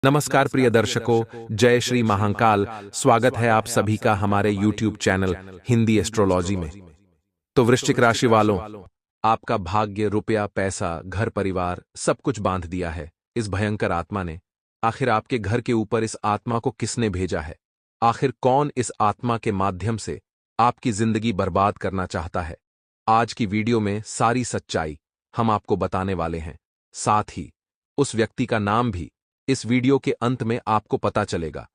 नमस्कार प्रिय दर्शकों, जय श्री महाकाल। स्वागत है आप सभी का हमारे YouTube चैनल हिंदी एस्ट्रोलॉजी में। तो वृश्चिक राशि वालों, आपका भाग्य, रुपया, पैसा, घर परिवार सब कुछ बांध दिया है इस भयंकर आत्मा ने। आखिर आपके घर के ऊपर इस आत्मा को किसने भेजा है? आखिर कौन इस आत्मा के माध्यम से आपकी जिंदगी बर्बाद करना चाहता है? आज की वीडियो में सारी सच्चाई हम आपको बताने वाले हैं। साथ ही उस व्यक्ति का नाम भी इस वीडियो के अंत में आपको पता चलेगा।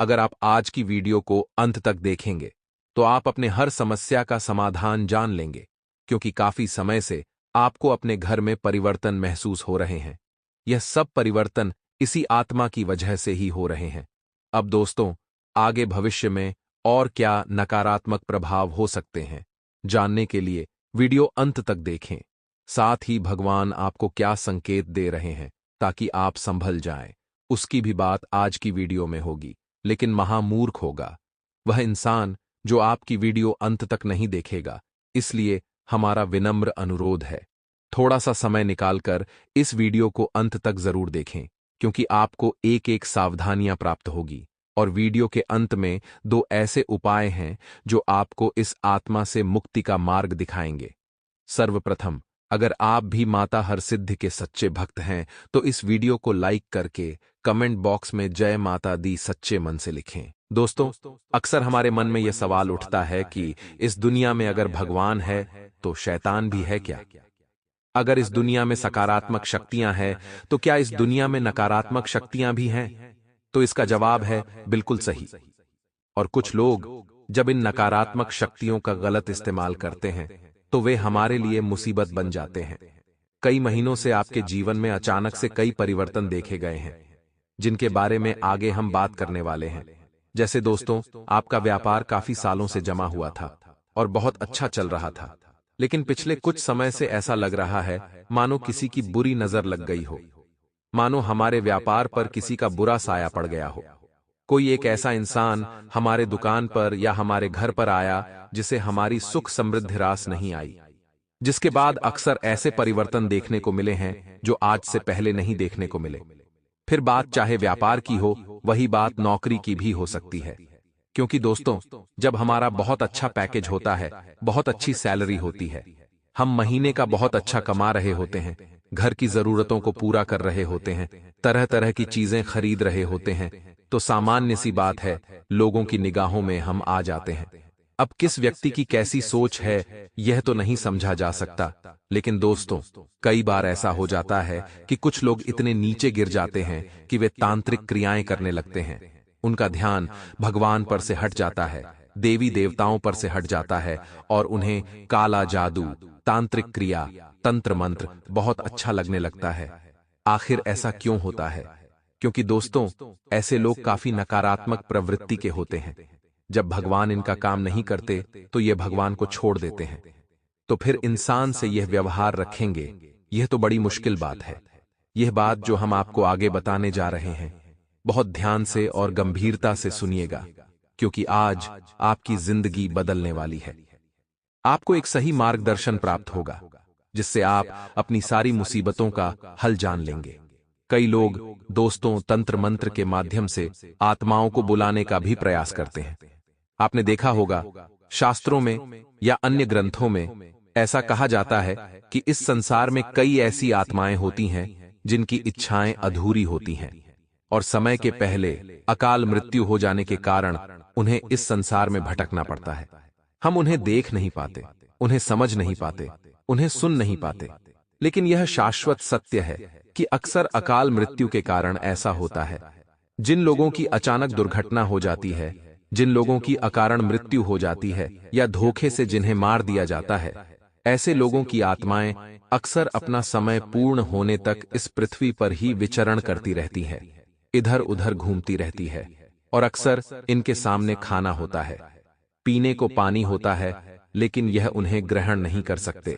अगर आप आज की वीडियो को अंत तक देखेंगे तो आप अपने हर समस्या का समाधान जान लेंगे, क्योंकि काफी समय से आपको अपने घर में परिवर्तन महसूस हो रहे हैं। यह सब परिवर्तन इसी आत्मा की वजह से ही हो रहे हैं। अब दोस्तों, आगे भविष्य में और क्या नकारात्मक प्रभाव हो सकते हैं, जानने के लिए वीडियो अंत तक देखें। साथ ही भगवान आपको क्या संकेत दे रहे हैं ताकि आप संभल जाएं, उसकी भी बात आज की वीडियो में होगी। लेकिन महामूर्ख होगा वह इंसान जो आपकी वीडियो अंत तक नहीं देखेगा। इसलिए हमारा विनम्र अनुरोध है, थोड़ा सा समय निकालकर इस वीडियो को अंत तक जरूर देखें, क्योंकि आपको एक एक सावधानियां प्राप्त होगी। और वीडियो के अंत में 2 ऐसे उपाय हैं जो आपको इस आत्मा से मुक्ति का मार्ग दिखाएंगे। सर्वप्रथम, अगर आप भी माता हरसिद्धि के सच्चे भक्त हैं तो इस वीडियो को लाइक करके कमेंट बॉक्स में जय माता दी सच्चे मन से लिखें। दोस्तों, अक्सर हमारे मन में यह सवाल उठता है कि इस दुनिया में अगर भगवान है तो शैतान भी है क्या? अगर इस दुनिया में सकारात्मक शक्तियां हैं तो क्या इस दुनिया में नकारात्मक शक्तियां भी हैं? तो इसका जवाब है बिल्कुल सही। और कुछ लोग जब इन नकारात्मक शक्तियों का गलत इस्तेमाल करते हैं तो वे हमारे लिए मुसीबत बन जाते हैं। कई महीनों से आपके जीवन में अचानक से कई परिवर्तन देखे गए हैं, जिनके बारे में आगे हम बात करने वाले हैं। जैसे दोस्तों, आपका व्यापार काफी सालों से जमा हुआ था और बहुत अच्छा चल रहा था, लेकिन पिछले कुछ समय से ऐसा लग रहा है मानो किसी की बुरी नजर लग गई हो, मानो हमारे व्यापार पर किसी का बुरा साया पड़ गया हो। कोई एक ऐसा इंसान हमारे दुकान पर या हमारे घर पर आया जिसे हमारी सुख समृद्धि रास नहीं आई, जिसके बाद अक्सर ऐसे परिवर्तन देखने को मिले हैं जो आज से पहले नहीं देखने को मिले। फिर बात चाहे व्यापार की हो, वही बात नौकरी की भी हो सकती है। क्योंकि दोस्तों, जब हमारा बहुत अच्छा पैकेज होता है, बहुत अच्छी सैलरी होती है, हम महीने का बहुत अच्छा कमा रहे होते हैं, घर की जरूरतों को पूरा कर रहे होते हैं, तरह तरह की चीजें खरीद रहे होते हैं, तो सामान्य सी बात है लोगों की निगाहों में हम आ जाते हैं। अब किस व्यक्ति की कैसी सोच है यह तो नहीं समझा जा सकता, लेकिन दोस्तों, कई बार ऐसा हो जाता है कि कुछ लोग इतने नीचे गिर जाते हैं कि वे तांत्रिक क्रियाएं करने लगते हैं। उनका ध्यान भगवान पर से हट जाता है, देवी देवताओं पर से हट जाता है, और उन्हें काला जादू, तांत्रिक क्रिया, तंत्र मंत्र बहुत अच्छा लगने लगता है। आखिर ऐसा क्यों होता है? क्योंकि दोस्तों, ऐसे लोग काफी नकारात्मक प्रवृत्ति के होते हैं। जब भगवान इनका काम नहीं करते तो ये भगवान को छोड़ देते हैं। तो फिर इंसान से यह व्यवहार रखेंगे, यह तो बड़ी मुश्किल बात है। यह बात जो हम आपको आगे बताने जा रहे हैं, बहुत ध्यान से और गंभीरता से सुनिएगा, क्योंकि आज आपकी जिंदगी बदलने वाली है। आपको एक सही मार्गदर्शन प्राप्त होगा, जिससे आप अपनी सारी मुसीबतों का हल जान लेंगे। कई लोग दोस्तों तंत्र मंत्र के माध्यम से आत्माओं को बुलाने का भी प्रयास करते हैं। आपने देखा होगा, शास्त्रों में या अन्य ग्रंथों में ऐसा कहा जाता है कि इस संसार में कई ऐसी आत्माएं होती हैं जिनकी इच्छाएं अधूरी होती हैं, और समय के पहले अकाल मृत्यु हो जाने के कारण उन्हें इस संसार में भटकना पड़ता है। हम उन्हें देख नहीं पाते, उन्हें समझ नहीं पाते, उन्हें सुन नहीं पाते, लेकिन यह शाश्वत सत्य है कि अक्सर अकाल मृत्यु के कारण ऐसा होता है। जिन लोगों की अचानक दुर्घटना हो जाती है, जिन लोगों की अकारण मृत्यु हो जाती है, या धोखे से जिन्हें मार दिया जाता है, ऐसे लोगों की आत्माएं अक्सर अपना समय पूर्ण होने तक इस पृथ्वी पर ही विचरण करती रहती है, इधर उधर घूमती रहती है। और अक्सर इनके सामने खाना होता है, पीने को पानी होता है, लेकिन यह उन्हें ग्रहण नहीं कर सकते,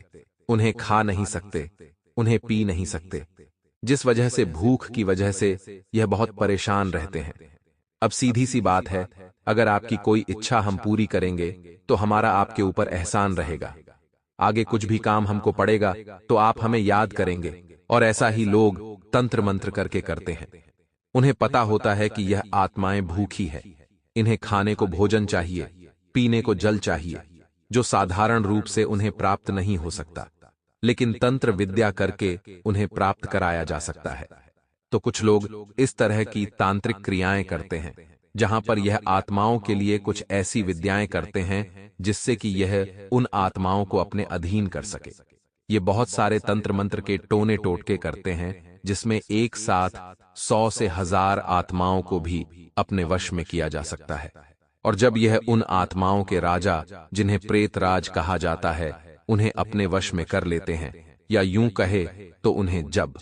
उन्हें खा नहीं सकते, उन्हें पी नहीं सकते, जिस वजह से भूख की वजह से यह बहुत परेशान रहते हैं। अब सीधी सी बात है, अगर आपकी कोई इच्छा हम पूरी करेंगे तो हमारा आपके ऊपर एहसान रहेगा। आगे कुछ भी काम हमको पड़ेगा तो आप हमें याद करेंगे, और ऐसा ही लोग तंत्र मंत्र करके करते हैं। उन्हें पता होता है कि यह आत्माएं भूखी है, इन्हें खाने को भोजन चाहिए, पीने को जल चाहिए, जो साधारण रूप से उन्हें प्राप्त नहीं हो सकता, लेकिन तंत्र विद्या करके उन्हें प्राप्त कराया जा सकता है। तो कुछ लोग इस तरह की तांत्रिक क्रियाएं करते हैं, जहां पर यह आत्माओं के लिए कुछ ऐसी विद्याएं करते हैं जिससे कि यह उन आत्माओं को अपने अधीन कर सके। ये बहुत सारे तंत्र मंत्र के टोने टोटके करते हैं, जिसमें एक साथ 100 से 1000 आत्माओं को भी अपने वश में किया जा सकता है। और जब यह उन आत्माओं के राजा, जिन्हें प्रेत राज कहा जाता है, उन्हें अपने वश में कर लेते हैं, या यूं कहे तो उन्हें जब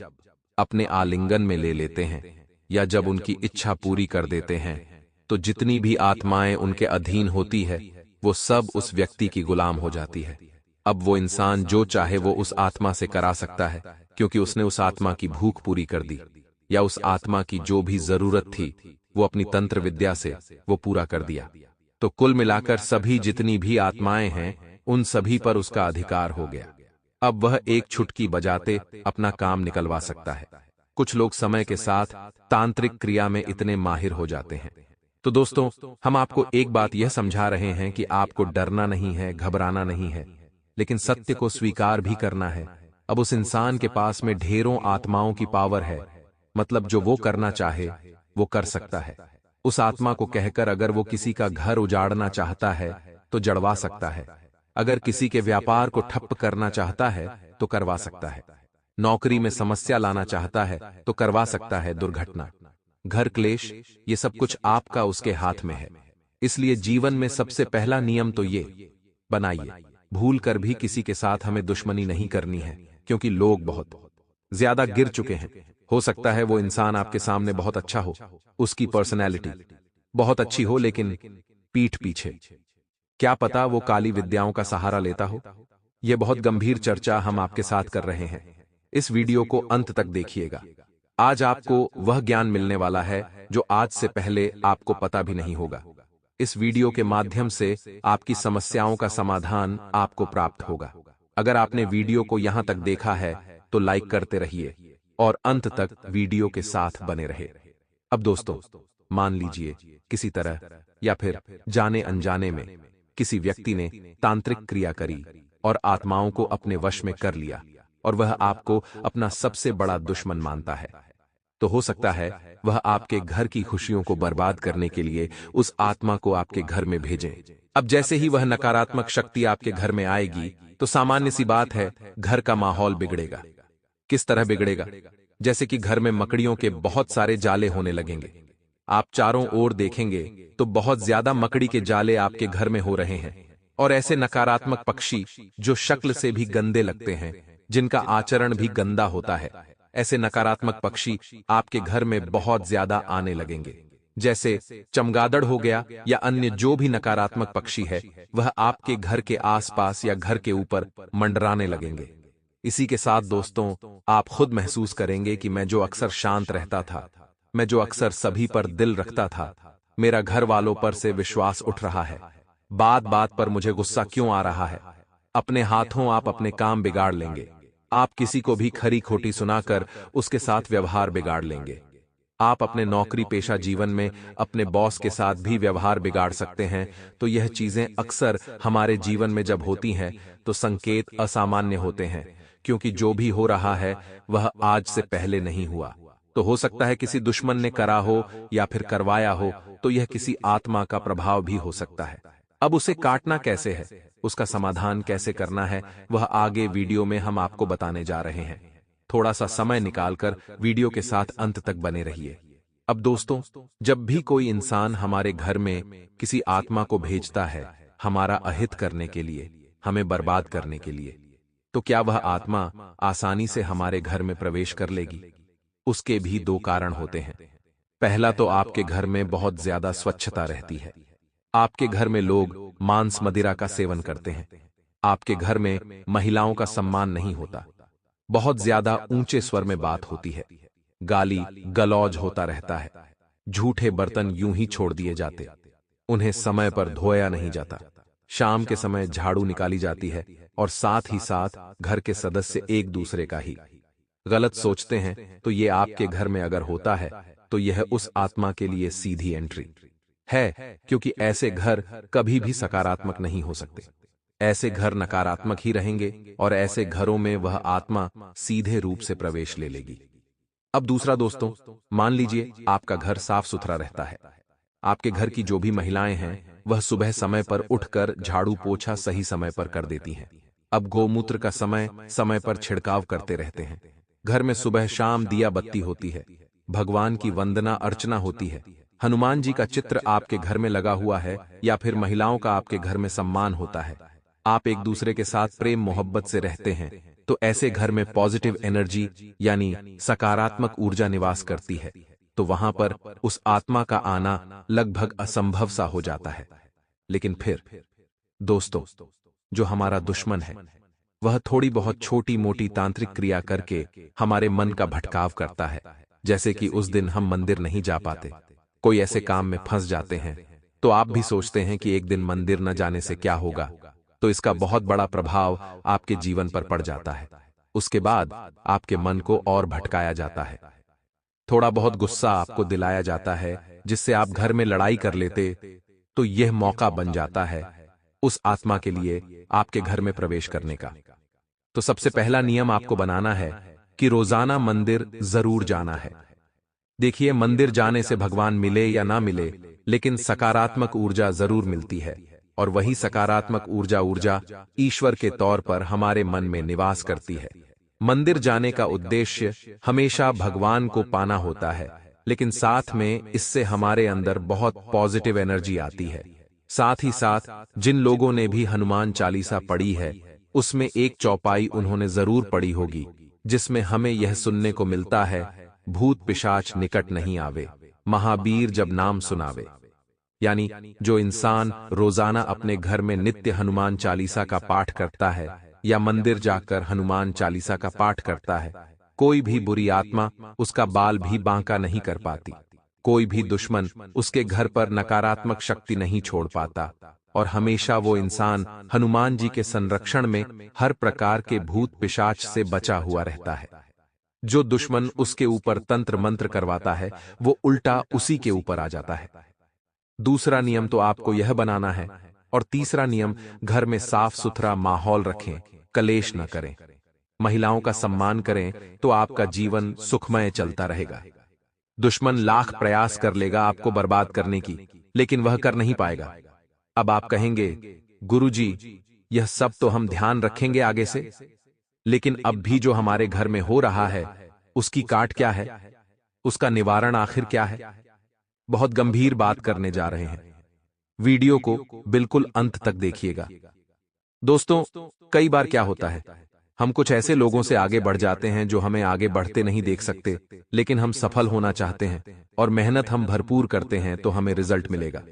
अपने आलिंगन में ले लेते हैं, या जब उनकी इच्छा पूरी कर देते हैं, तो जितनी भी आत्माएं उनके अधीन होती है, वो सब उस व्यक्ति की गुलाम हो जाती है। अब वो इंसान जो चाहे वो उस आत्मा से करा सकता है, क्योंकि उसने उस आत्मा की भूख पूरी कर दी, या उस आत्मा की जो भी जरूरत थी वो अपनी तंत्र विद्या से वो पूरा कर दिया। तो कुल मिलाकर सभी जितनी भी आत्माएं हैं, उन सभी पर उसका अधिकार हो गया। अब वह एक छुटकी बजाते अपना काम निकलवा सकता है। कुछ लोग समय के साथ तांत्रिक क्रिया में इतने माहिर हो जाते हैं। तो दोस्तों, हम आपको एक बात यह समझा रहे हैं कि आपको डरना नहीं है, घबराना नहीं है, लेकिन सत्य को स्वीकार भी करना है। अब उस इंसान के पास में ढेरों आत्माओं की पावर है, मतलब जो वो करना चाहे वो कर सकता है। उस आत्मा को कहकर अगर वो किसी का घर उजाड़ना चाहता है तो जड़वा सकता है, अगर किसी के व्यापार को ठप्प करना चाहता है तो करवा सकता है, नौकरी में समस्या लाना चाहता है तो करवा सकता है, दुर्घटना, घर क्लेश, ये सब कुछ आपका उसके हाथ में है। इसलिए जीवन में सबसे पहला नियम तो ये बनाइए, भूल कर भी किसी के साथ हमें दुश्मनी नहीं करनी है, क्योंकि लोग बहुत ज्यादा गिर चुके हैं। हो सकता है वो इंसान आपके सामने बहुत अच्छा हो, उसकी पर्सनैलिटी बहुत अच्छी हो, लेकिन पीठ पीछे क्या पता वो काली विद्याओं का सहारा लेता हो। यह बहुत गंभीर चर्चा हम आपके साथ कर रहे हैं। इस वीडियो को अंत तक देखिएगा। आज आपको वह ज्ञान मिलने वाला है जो आज से पहले आपको पता भी नहीं होगा। इस वीडियो के माध्यम से आपकी समस्याओं का समाधान आपको प्राप्त होगा। अगर आपने वीडियो को यहां तक देखा है तो लाइक करते रहिए और अंत तक वीडियो के साथ बने रहे। अब दोस्तों, मान लीजिए किसी तरह या फिर जाने अनजाने में किसी व्यक्ति ने तांत्रिक क्रिया करी और आत्माओं को अपने वश में कर लिया, और वह आपको अपना सबसे बड़ा दुश्मन मानता है। तो हो सकता है वह आपके घर की खुशियों को बर्बाद करने के लिए उस आत्मा को आपके घर में भेजें। अब जैसे ही वह नकारात्मक शक्ति आपके घर में आएगी तो सामान्य सी बात है, घर का माहौल बिगड़ेगा। किस तरह बिगड़ेगा? जैसे कि घर में मकड़ियों के बहुत सारे जाले होने लगेंगे। आप चारों ओर देखेंगे तो बहुत ज्यादा मकड़ी के जाले आपके घर में हो रहे हैं, और ऐसे नकारात्मक पक्षी जो शक्ल से भी गंदे लगते हैं, जिनका आचरण भी गंदा होता है, ऐसे नकारात्मक पक्षी आपके घर में बहुत ज्यादा आने लगेंगे। जैसे चमगादड़ हो गया या अन्य जो भी नकारात्मक पक्षी है, वह आपके घर के आसपास या घर के ऊपर मंडराने लगेंगे। इसी के साथ दोस्तों, आप खुद महसूस करेंगे कि मैं जो अक्सर शांत रहता था, मैं जो अक्सर सभी पर दिल रखता था, मेरा घर वालों पर से विश्वास उठ रहा है। बात बात पर मुझे गुस्सा क्यों आ रहा है? अपने हाथों आप अपने काम बिगाड़ लेंगे। आप किसी को भी खरी खोटी सुनाकर उसके साथ व्यवहार बिगाड़ लेंगे। आप अपने नौकरी पेशा जीवन में अपने बॉस के साथ भी व्यवहार बिगाड़ सकते हैं। तो यह चीजें अक्सर हमारे जीवन में जब होती हैं तो संकेत असामान्य होते हैं, क्योंकि जो भी हो रहा है वह आज से पहले नहीं हुआ। तो हो सकता है किसी दुश्मन ने करा हो या फिर करवाया हो, तो यह किसी आत्मा का प्रभाव भी हो सकता है। अब उसे काटना कैसे है, उसका समाधान कैसे करना है, वह आगे वीडियो में हम आपको बताने जा रहे हैं। थोड़ा सा समय निकालकर वीडियो के साथ अंत तक बने रहिए। अब दोस्तों, जब भी कोई इंसान हमारे घर में किसी आत्मा को भेजता है हमारा अहित करने के लिए, हमें बर्बाद करने के लिए, तो क्या वह आत्मा आसानी से हमारे घर में प्रवेश कर लेगी? उसके भी दो कारण होते हैं। पहला तो आपके घर में बहुत ज्यादा स्वच्छता रहती है। आपके घर में लोग मांस मदिरा का सेवन करते हैं। आपके घर में महिलाओं का सम्मान नहीं होता। बहुत ज्यादा ऊंचे स्वर में बात होती है। गाली गलौज होता रहता है। झूठे बर्तन यूं ही छोड़ दिए जाते, उन्हें समय पर धोया नहीं जाता। शाम के समय झाड़ू निकाली जाती है, और साथ ही साथ घर के सदस्य एक दूसरे का ही गलत सोचते हैं। तो ये आपके घर में अगर होता है तो यह उस आत्मा के लिए सीधी एंट्री है, क्योंकि ऐसे घर कभी भी सकारात्मक नहीं हो सकते। ऐसे घर नकारात्मक ही रहेंगे और ऐसे घरों में वह आत्मा सीधे रूप से प्रवेश ले लेगी। अब दूसरा दोस्तों, मान लीजिए आपका घर साफ सुथरा रहता है। आपके घर की जो भी महिलाएं हैं वह सुबह समय पर उठकर झाड़ू पोछा सही समय पर कर देती हैं। अब गोमूत्र का समय समय पर छिड़काव करते रहते हैं। घर में सुबह शाम दिया बत्ती होती है। भगवान की वंदना अर्चना होती है। हनुमान जी का चित्र आपके घर में लगा हुआ है या फिर महिलाओं का आपके घर में सम्मान होता है। आप एक दूसरे के साथ प्रेम मोहब्बत से रहते हैं, तो ऐसे घर में पॉजिटिव एनर्जी यानी सकारात्मक ऊर्जा निवास करती है। तो वहां पर उस आत्मा का आना लगभग असंभव सा हो जाता है। लेकिन फिर दोस्तों, जो हमारा दुश्मन है वह थोड़ी बहुत छोटी मोटी तांत्रिक क्रिया करके हमारे मन का भटकाव करता है। जैसे कि उस दिन हम मंदिर नहीं जा पाते, कोई ऐसे काम में फंस जाते हैं, तो आप भी सोचते हैं कि एक दिन मंदिर न जाने से क्या होगा, तो इसका बहुत बड़ा प्रभाव आपके जीवन पर पड़ जाता है। उसके बाद आपके मन को और भटकाया जाता है। थोड़ा बहुत गुस्सा आपको दिलाया जाता है जिससे आप घर में लड़ाई कर लेते, तो यह मौका बन जाता है उस आत्मा के लिए आपके घर में प्रवेश करने का। तो सबसे पहला नियम आपको बनाना है कि रोजाना मंदिर जरूर जाना है। देखिए, मंदिर जाने से भगवान मिले या ना मिले, लेकिन सकारात्मक ऊर्जा जरूर मिलती है, और वही सकारात्मक ऊर्जा ईश्वर के तौर पर हमारे मन में निवास करती है। मंदिर जाने का उद्देश्य हमेशा भगवान को पाना होता है, लेकिन साथ में इससे हमारे अंदर बहुत पॉजिटिव एनर्जी आती है। साथ ही साथ जिन लोगों ने भी हनुमान चालीसा पढ़ी है, उसमें एक चौपाई उन्होंने जरूर पढ़ी होगी जिसमें हमें यह सुनने को मिलता है, भूत पिशाच निकट नहीं आवे, महावीर जब नाम सुनावे। यानी जो इंसान रोजाना अपने घर में नित्य हनुमान चालीसा का पाठ करता है या मंदिर जाकर हनुमान चालीसा का पाठ करता है, कोई भी बुरी आत्मा उसका बाल भी बांका नहीं कर पाती। कोई भी दुश्मन उसके घर पर नकारात्मक शक्ति नहीं छोड़ पाता, और हमेशा वो इंसान हनुमान जी के संरक्षण में हर प्रकार के भूत पिशाच से बचा हुआ रहता है। जो दुश्मन उसके ऊपर तंत्र मंत्र करवाता है वो उल्टा उसी के ऊपर आ जाता है। दूसरा नियम तो आपको यह बनाना है, और तीसरा नियम, घर में साफ सुथरा माहौल रखें, कलेश न करें, महिलाओं का सम्मान करें, तो आपका जीवन सुखमय चलता रहेगा। दुश्मन लाख प्रयास कर लेगा आपको बर्बाद करने की, लेकिन वह कर नहीं पाएगा। अब आप कहेंगे, गुरुजी, यह सब तो हम ध्यान रखेंगे आगे से, लेकिन अब भी जो हमारे घर में हो रहा है उसकी काट क्या है, उसका निवारण आखिर क्या है? बहुत गंभीर बात करने जा रहे हैं। वीडियो को बिल्कुल अंत तक देखिएगा। दोस्तों, कई बार क्या होता है, हम कुछ ऐसे लोगों से आगे बढ़ जाते हैं जो हमें आगे बढ़ते नहीं देख सकते, लेकिन हम सफल होना चाहते हैं और मेहनत हम भरपूर करते हैं तो हमें रिजल्ट मिलेगा।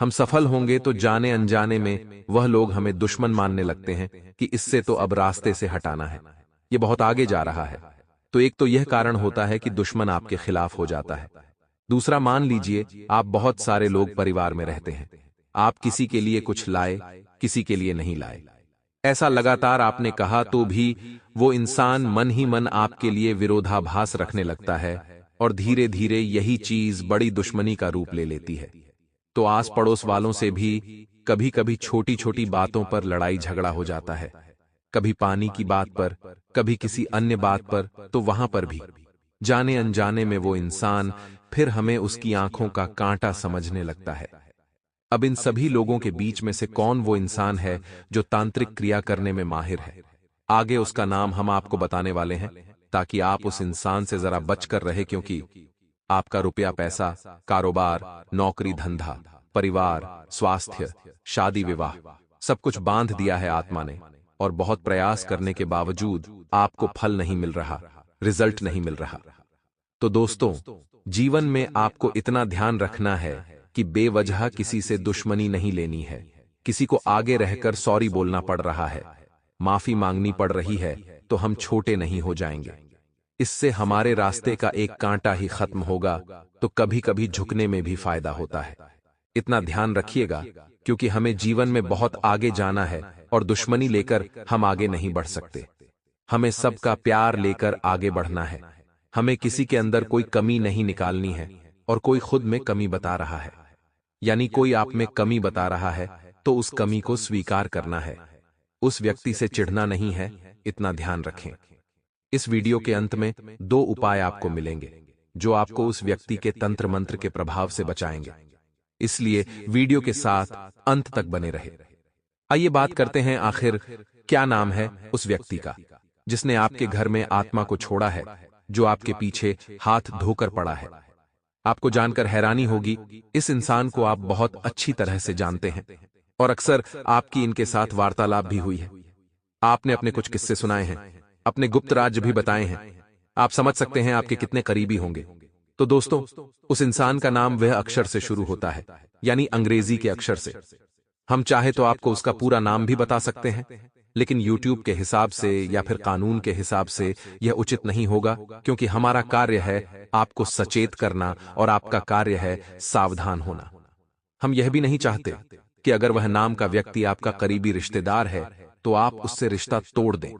हम सफल होंगे तो जाने अनजाने में वह लोग हमें दुश्मन मानने लगते हैं कि इससे तो अब रास्ते से हटाना है, ये बहुत आगे जा रहा है। तो एक तो यह कारण होता है कि दुश्मन आपके खिलाफ हो जाता है। दूसरा, मान लीजिए आप बहुत सारे लोग परिवार में रहते हैं, आप किसी के लिए कुछ लाए, किसी के लिए नहीं लाए। ऐसा लगातार आपने कहा तो भी वो इंसान मन ही मन आपके लिए विरोधाभास रखने लगता है, और धीरे धीरे यही चीज बड़ी दुश्मनी का रूप ले लेती है। तो आस पड़ोस वालों से भी कभी कभी छोटी छोटी बातों पर लड़ाई झगड़ा हो जाता है, कभी पानी की बात पर, कभी किसी अन्य बात पर, तो वहां पर भी जाने अनजाने में वो इंसान फिर हमें उसकी आंखों का कांटा समझने लगता है। अब इन सभी लोगों के बीच में से कौन वो इंसान है जो तांत्रिक क्रिया करने में माहिर है? आगे उसका नाम हम आपको बताने वाले हैं, ताकि आप उस इंसान से जरा बचकर रहे, क्योंकि आपका रुपया पैसा, कारोबार, नौकरी धंधा, परिवार, स्वास्थ्य, शादी विवाह, सब कुछ बांध दिया है आत्मा ने, और बहुत प्रयास करने के बावजूद आपको फल नहीं मिल रहा, रिजल्ट नहीं मिल रहा। तो दोस्तों, जीवन में आपको इतना ध्यान रखना है कि बेवजह किसी से दुश्मनी नहीं लेनी है। किसी को आगे रहकर सॉरी बोलना पड़ रहा है, माफी मांगनी पड़ रही है, तो हम छोटे नहीं हो जाएंगे। इससे हमारे रास्ते का एक कांटा ही खत्म होगा, तो कभी कभी झुकने में भी फायदा होता है। इतना ध्यान रखिएगा, क्योंकि हमें जीवन में बहुत आगे जाना है और दुश्मनी लेकर हम आगे नहीं बढ़ सकते। हमें सबका प्यार लेकर आगे बढ़ना है। हमें किसी के अंदर कोई कमी नहीं निकालनी है और कोई खुद में कमी बता रहा है, यानी कोई आप में कमी बता रहा है तो उस कमी को स्वीकार करना है। उस व्यक्ति से चिढ़ना नहीं है, इतना ध्यान रखें। इस वीडियो के अंत में 2 उपाय आपको मिलेंगे जो आपको उस व्यक्ति के तंत्र मंत्र के प्रभाव से बचाएंगे, इसलिए वीडियो के साथ अंत तक बने रहे। आइए बात करते हैं आखिर क्या नाम है उस व्यक्ति का जिसने आपके घर में आत्मा को छोड़ा है, जो आपके पीछे हाथ धोकर पड़ा है। आपको जानकर हैरानी होगी, इस इंसान को आप बहुत अच्छी तरह से जानते हैं और अक्सर आपकी इनके साथ वार्तालाप भी हुई है। आपने अपने कुछ किस्से सुनाए हैं, अपने गुप्त राज भी बताए हैं। आप समझ सकते हैं आपके कितने करीबी होंगे। तो दोस्तों, उस इंसान का नाम वह अक्षर से शुरू होता है, यानी अंग्रेजी के अक्षर से। हम चाहे तो आपको उसका पूरा नाम भी बता सकते हैं, लेकिन YouTube के हिसाब से या फिर कानून के हिसाब से यह उचित नहीं होगा, क्योंकि हमारा कार्य है आपको सचेत करना और आपका कार्य है सावधान होना। हम यह भी नहीं चाहते कि अगर वह नाम का व्यक्ति आपका करीबी रिश्तेदार है तो आप उससे रिश्ता तोड़ दें।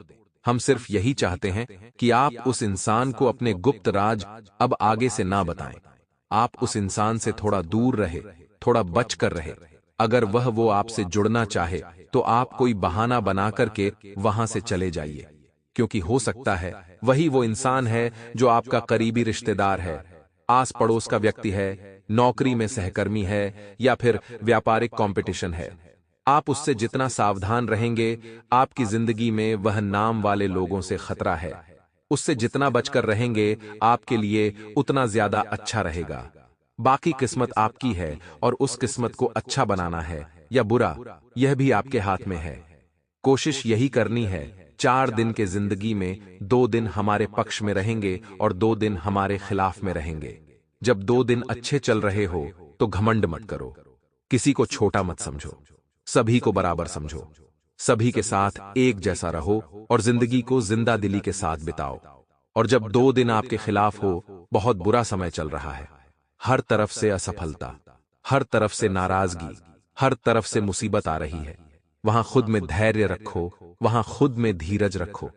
हम सिर्फ यही चाहते हैं कि आप उस इंसान को अपने गुप्त राज अब आगे से ना बताएं। आप उस इंसान से थोड़ा दूर रहे, थोड़ा बच कर रहे। अगर वो आपसे जुड़ना चाहे तो आप कोई बहाना बना करके वहां से चले जाइए, क्योंकि हो सकता है वही वो इंसान है जो आपका करीबी रिश्तेदार है, आस पड़ोस का व्यक्ति है, नौकरी में सहकर्मी है या फिर व्यापारिक कंपटीशन है। आप उससे जितना सावधान रहेंगे, आपकी जिंदगी में वह नाम वाले लोगों से खतरा है। उससे जितना बचकर रहेंगे, आपके लिए उतना ज्यादा अच्छा रहेगा। बाकी किस्मत आपकी है और उस किस्मत को अच्छा बनाना है या बुरा, यह भी आपके हाथ में है। कोशिश यही करनी है 4 दिन के जिंदगी में 2 दिन हमारे पक्ष में रहेंगे और 2 दिन हमारे खिलाफ में रहेंगे। जब 2 दिन अच्छे चल रहे हो तो घमंड मत करो, किसी को छोटा मत समझो, सभी को बराबर समझो, सभी के साथ एक जैसा रहो और जिंदगी को जिंदा दिली के साथ बिताओ। और जब 2 दिन आपके खिलाफ हो, बहुत बुरा समय चल रहा है, हर तरफ से असफलता, हर तरफ से नाराजगी, हर तरफ से मुसीबत आ रही है, वहां खुद में धैर्य रखो, वहां खुद में धीरज रखो,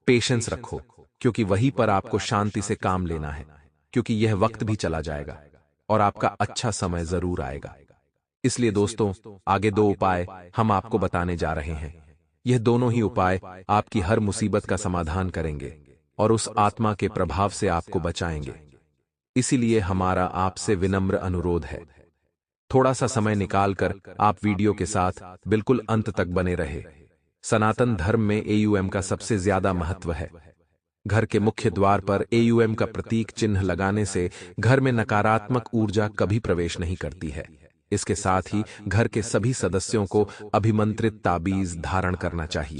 पेशेंस रखो, क्योंकि वहीं पर आपको शांति से काम लेना है, क्योंकि यह वक्त भी चला जाएगा और आपका अच्छा समय जरूर आएगा। इसलिए दोस्तों, आगे 2 उपाय हम आपको बताने जा रहे हैं। यह दोनों ही उपाय आपकी हर मुसीबत का समाधान करेंगे और उस आत्मा के प्रभाव से आपको बचाएंगे। इसीलिए हमारा आपसे विनम्र अनुरोध है, थोड़ा सा समय निकालकर आप वीडियो के साथ बिल्कुल अंत तक बने रहे। सनातन धर्म में AUM का सबसे ज्यादा महत्व है। घर के मुख्य द्वार पर AUM का प्रतीक चिन्ह लगाने से घर में नकारात्मक ऊर्जा कभी प्रवेश नहीं करती है। इसके साथ ही घर के सभी सदस्यों को अभिमंत्रित ताबीज धारण करना चाहिए।